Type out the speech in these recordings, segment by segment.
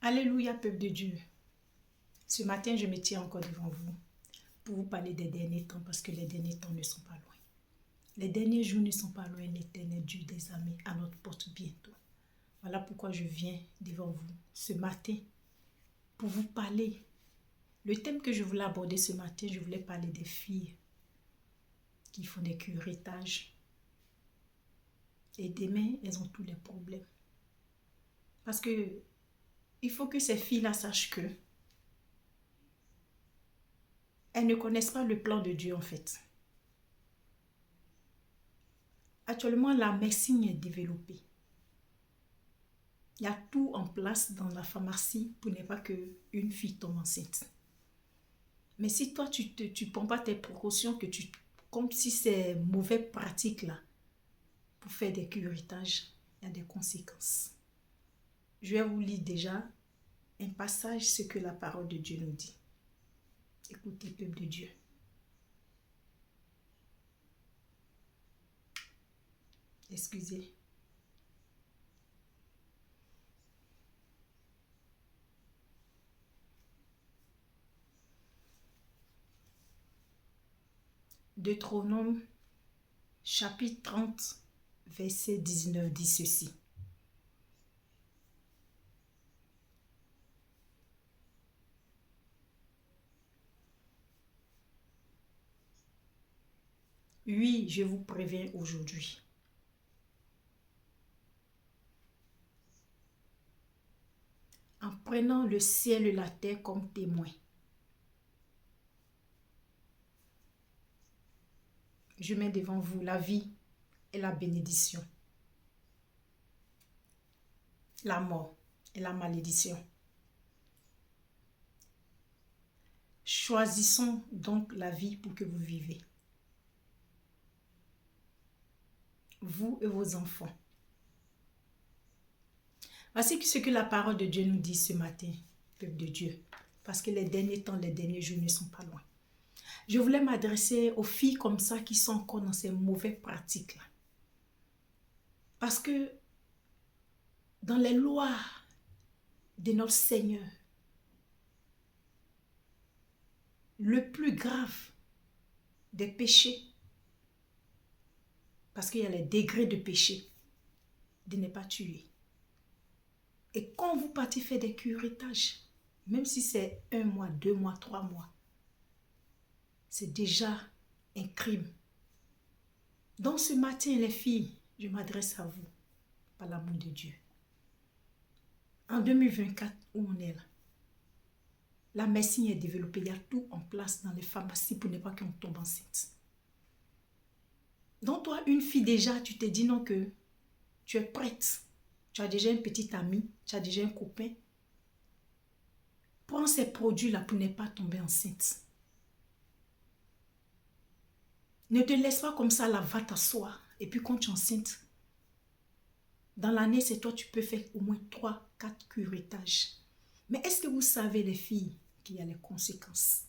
Alléluia, peuple de Dieu. Ce matin, je me tiens encore devant vous pour vous parler des derniers temps parce que les derniers temps ne sont pas loin. Les derniers jours ne sont pas loin, l'Éternel Dieu des armées à notre porte bientôt. Voilà pourquoi je viens devant vous ce matin pour vous parler. Le thème que je voulais aborder ce matin, je voulais parler des filles qui font des curetages. Et demain, elles ont tous les problèmes. Parce que il faut que ces filles-là sachent que elles ne connaissent pas le plan de Dieu en fait. Actuellement, la médecine est développée. Il y a tout en place dans la pharmacie pour ne pas qu'une fille tombe enceinte. Mais si toi, tu ne prends pas tes précautions, comme si c'est mauvais pratique là, pour faire des curetages, il y a des conséquences. Je vais vous lire déjà un passage, ce que la parole de Dieu nous dit. Écoutez, peuple de Dieu. Excusez. Deutéronome, chapitre 30, verset 19 dit ceci. Oui, je vous préviens aujourd'hui. En prenant le ciel et la terre comme témoins, je mets devant vous la vie et la bénédiction, la mort et la malédiction. Choisissons donc la vie pour que vous vivez. Vous et vos enfants. Voici ce que la parole de Dieu nous dit ce matin, peuple de Dieu. Parce que les derniers temps, les derniers jours ne sont pas loin. Je voulais m'adresser aux filles comme ça qui sont encore dans ces mauvaises pratiques-là. Parce que dans les lois de notre Seigneur, le plus grave des péchés, parce qu'il y a les degrés de péché, de ne pas tuer. Et quand vous partez faire des curetages, même si c'est 1 mois, 2 mois, 3 mois, c'est déjà un crime. Donc ce matin, les filles, je m'adresse à vous, par l'amour de Dieu. En 2024, où on est là, la médecine est développée, il y a tout en place dans les pharmacies pour ne pas qu'on tombe enceinte. Donc toi, une fille déjà, tu te dis non que tu es prête. Tu as déjà un petit ami, tu as déjà un copain. Prends ces produits-là pour ne pas tomber enceinte. Ne te laisse pas comme ça, là, va t'asseoir. Et puis quand tu es enceinte, dans l'année, c'est toi, tu peux faire au moins 3, 4 curetages. Mais est-ce que vous savez, les filles, qu'il y a les conséquences?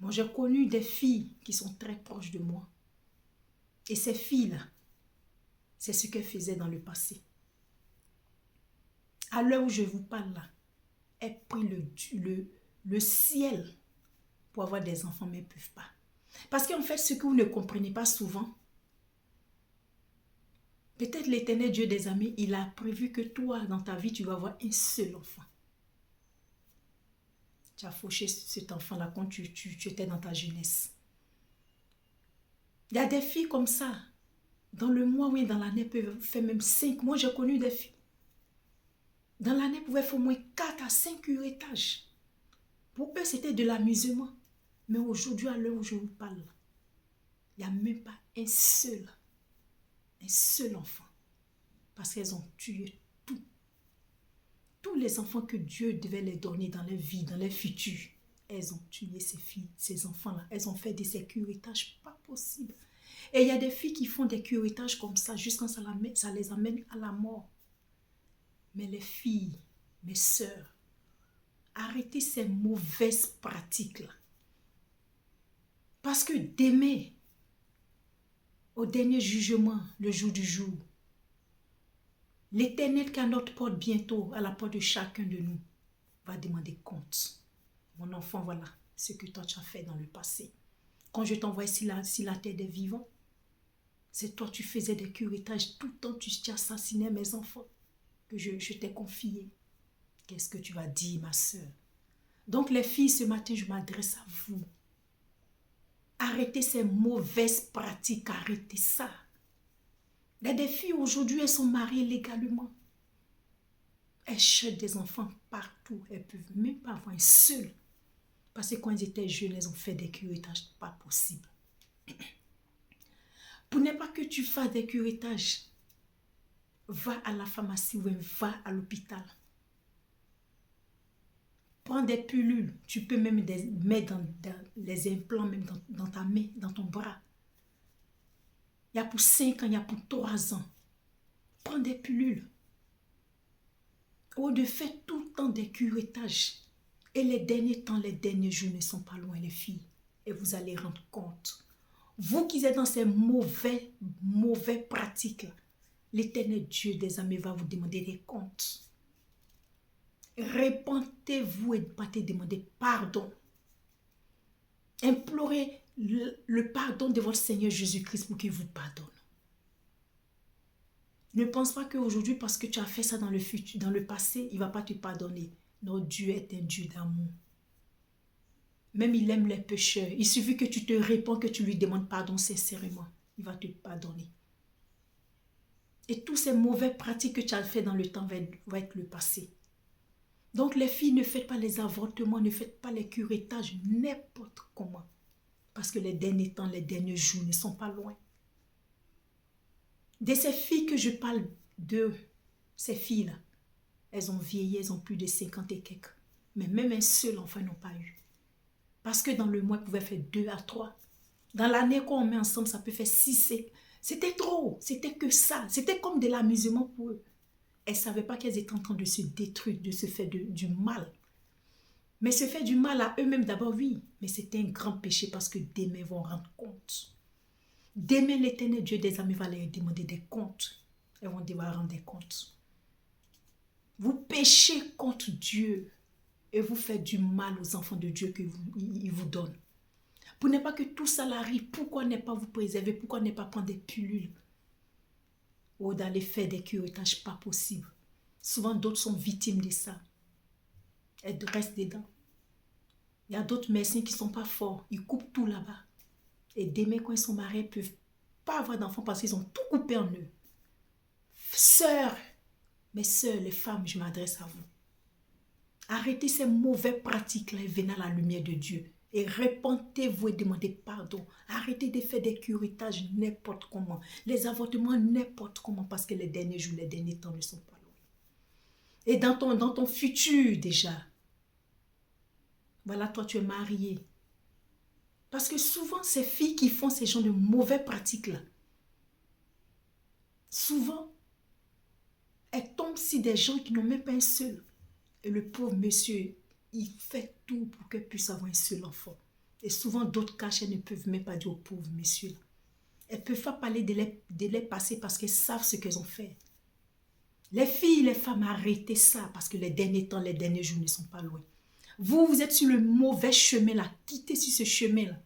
Moi, j'ai connu des filles qui sont très proches de moi. Et ces filles-là, c'est ce qu'elles faisaient dans le passé. À l'heure où je vous parle là, elles prient le ciel pour avoir des enfants, mais elles ne peuvent pas. Parce qu'en fait, ce que vous ne comprenez pas souvent, peut-être l'Éternel Dieu des armées, il a prévu que toi, dans ta vie, tu vas avoir un seul enfant. Tu as fauché cet enfant-là quand tu étais dans ta jeunesse. Il y a des filles comme ça. Dans le mois, oui, dans l'année, peuvent faire même 5. Moi, j'ai connu des filles. Dans l'année, elles pouvaient faire au moins 4 à 5 curetages. Pour eux, c'était de l'amusement. Mais aujourd'hui, à l'heure où je vous parle, il n'y a même pas un seul enfant. Parce qu'elles ont tué tout. Tous les enfants que Dieu devait les donner dans leur vie, dans leur futur, elles ont tué ces filles, ces enfants-là. Elles ont fait des curetages pas possibles. Et il y a des filles qui font des curetages comme ça, jusqu'à ce que ça les amène à la mort. Mais les filles, mes sœurs, arrêtez ces mauvaises pratiques-là. Parce que demain, au dernier jugement, le jour du jour, L'Éternel qui est à notre porte bientôt, à la porte de chacun de nous, va demander compte. Mon enfant, voilà ce que toi tu as fait dans le passé. Quand je t'envoie sur la terre des vivants, c'est toi tu faisais des curetages tout le temps, tu assassinais mes enfants que je t'ai confiés. Qu'est-ce que tu vas dire, ma soeur? Donc les filles, ce matin, je m'adresse à vous. Arrêtez ces mauvaises pratiques, arrêtez ça. Il y a des filles aujourd'hui, elles sont mariées légalement. Elles chutent des enfants partout. Elles ne peuvent même pas avoir un seul. Parce que quand elles étaient jeunes, elles ont fait des curetages. Pas possible. Pour ne pas que tu fasses des curetages, va à la pharmacie ou va à l'hôpital. Prends des pilules. Tu peux même mettre dans les implants, même dans ta main, dans ton bras. Il y a pour 5 ans, il y a pour 3 ans. Prends des pilules. Ou de faire tout le temps des curetages. Et les derniers temps, les derniers jours ne sont pas loin, les filles. Et vous allez rendre compte. Vous qui êtes dans ces mauvaises pratiques, l'Éternel Dieu des armées va vous demander des comptes. Répentez-vous et partez demander pardon. Implorez le pardon de votre Seigneur Jésus-Christ pour qu'il vous pardonne. Ne pense pas qu'aujourd'hui, parce que tu as fait ça dans le passé, il ne va pas te pardonner. Notre Dieu est un Dieu d'amour. Même il aime les pécheurs. Il suffit que tu te réponds, que tu lui demandes pardon sincèrement. Il va te pardonner. Et toutes ces mauvaises pratiques que tu as fait dans le temps vont être le passé. Donc les filles, ne faites pas les avortements, ne faites pas les curetages, n'importe comment. Parce que les derniers temps, les derniers jours ne sont pas loin. De ces filles que je parle de, ces filles-là, elles ont vieilli, elles ont plus de 50 et quelques. Mais même un seul enfant n'ont pas eu. Parce que dans le mois, elles pouvaient faire 2 à 3. Dans l'année qu'on met ensemble, ça peut faire 6. C'était trop, c'était que ça. C'était comme de l'amusement pour eux. Elles ne savaient pas qu'elles étaient en train de se détruire, de se faire du mal. Mais se faire du mal à eux-mêmes d'abord, oui. Mais c'était un grand péché parce que demain, ils vont rendre compte. Demain, l'Éternel Dieu des armées va leur demander des comptes. Elles vont devoir rendre des comptes. Vous péchez contre Dieu et vous faites du mal aux enfants de Dieu qu'il vous donne. Pour ne pas que tout ça arrive, pourquoi ne pas vous préserver? Pourquoi ne pas prendre des pilules? Ou d'aller faire des curetages, pas possible. Souvent, d'autres sont victimes de ça. Elles restent dedans. Il y a d'autres médecins qui ne sont pas forts. Ils coupent tout là-bas. Et demain, quand ils sont mariés, ils ne peuvent pas avoir d'enfants parce qu'ils ont tout coupé en eux. Sœurs, mes sœurs, les femmes, je m'adresse à vous. Arrêtez ces mauvaises pratiques-là et venez à la lumière de Dieu. Et répentez-vous et demandez pardon. Arrêtez de faire des curetages n'importe comment. Les avortements n'importe comment parce que les derniers jours, les derniers temps ne sont pas loin. Et dans ton futur déjà, voilà, toi tu es marié. Parce que souvent, ces filles qui font ces genres de mauvaises pratiques-là, souvent, elles tombent sur des gens qui n'ont même pas un seul. Et le pauvre monsieur, il fait tout pour qu'elle puisse avoir un seul enfant. Et souvent, d'autres cachets ne peuvent même pas dire au pauvre monsieur. Elles ne peuvent pas parler de les passés parce qu'elles savent ce qu'elles ont fait. Les filles, les femmes, arrêtez ça parce que les derniers temps, les derniers jours ne sont pas loin. Vous êtes sur le mauvais chemin là. Quittez sur ce chemin là.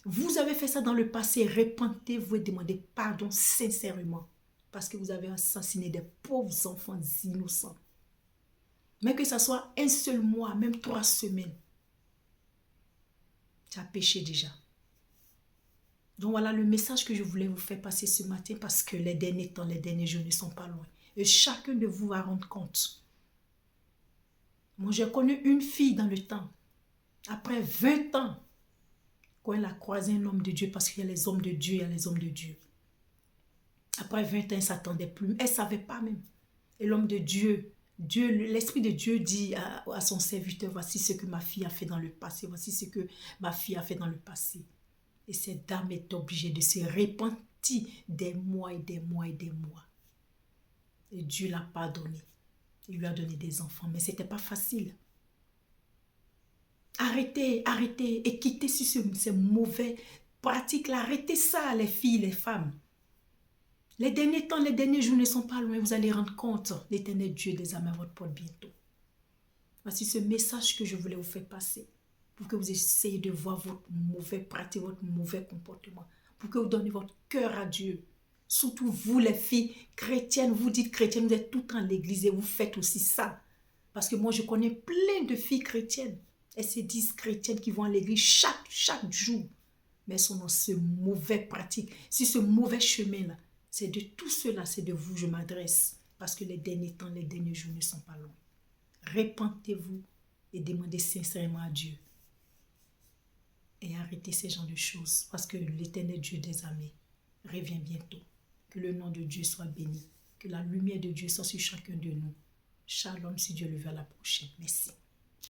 Vous avez fait ça dans le passé. Repentez-vous et demandez pardon sincèrement. Parce que vous avez assassiné des pauvres enfants innocents. Mais que ça soit un seul mois, même 3 semaines. Tu as péché déjà. Donc voilà le message que je voulais vous faire passer ce matin parce que les derniers temps, les derniers jours ne sont pas loin. Et chacun de vous va rendre compte. Moi, j'ai connu une fille dans le temps. Après 20 ans, quand elle a croisé un homme de Dieu, parce qu'il y a les hommes de Dieu, il y a les hommes de Dieu. Après 20 ans, elle ne s'attendait plus. Elle ne savait pas même. Et l'homme de Dieu, l'Esprit de Dieu dit à son serviteur, voici ce que ma fille a fait dans le passé, voici ce que ma fille a fait dans le passé. Et cette dame est obligée de se repentir des mois et des mois et des mois. Et Dieu l'a pardonné. Il lui a donné des enfants, mais ce n'était pas facile. Arrêtez et quittez sur ces mauvais pratiques-là. Arrêtez ça, les filles, les femmes. Les derniers temps, les derniers jours ne sont pas loin. Vous allez rendre compte, l'Éternel Dieu des armées à votre porte bientôt. Voici ce message que je voulais vous faire passer pour que vous essayiez de voir votre mauvais pratique, votre mauvais comportement, pour que vous donnez votre cœur à Dieu. Surtout vous, les filles chrétiennes, vous dites chrétiennes, vous êtes tout le temps à l'église et vous faites aussi ça. Parce que moi, je connais plein de filles chrétiennes. Elles se disent chrétiennes qui vont à l'église chaque jour. Mais elles sont dans ce mauvais pratique, si ce mauvais chemin-là. C'est de tout cela, c'est de vous, je m'adresse. Parce que les derniers temps, les derniers jours ne sont pas loin. Repentez-vous et demandez sincèrement à Dieu. Et arrêtez ces genres de choses. Parce que l'Éternel Dieu des armées revient bientôt. Que le nom de Dieu soit béni. Que la lumière de Dieu soit sur chacun de nous. Shalom, si Dieu le veut, à la prochaine. Merci.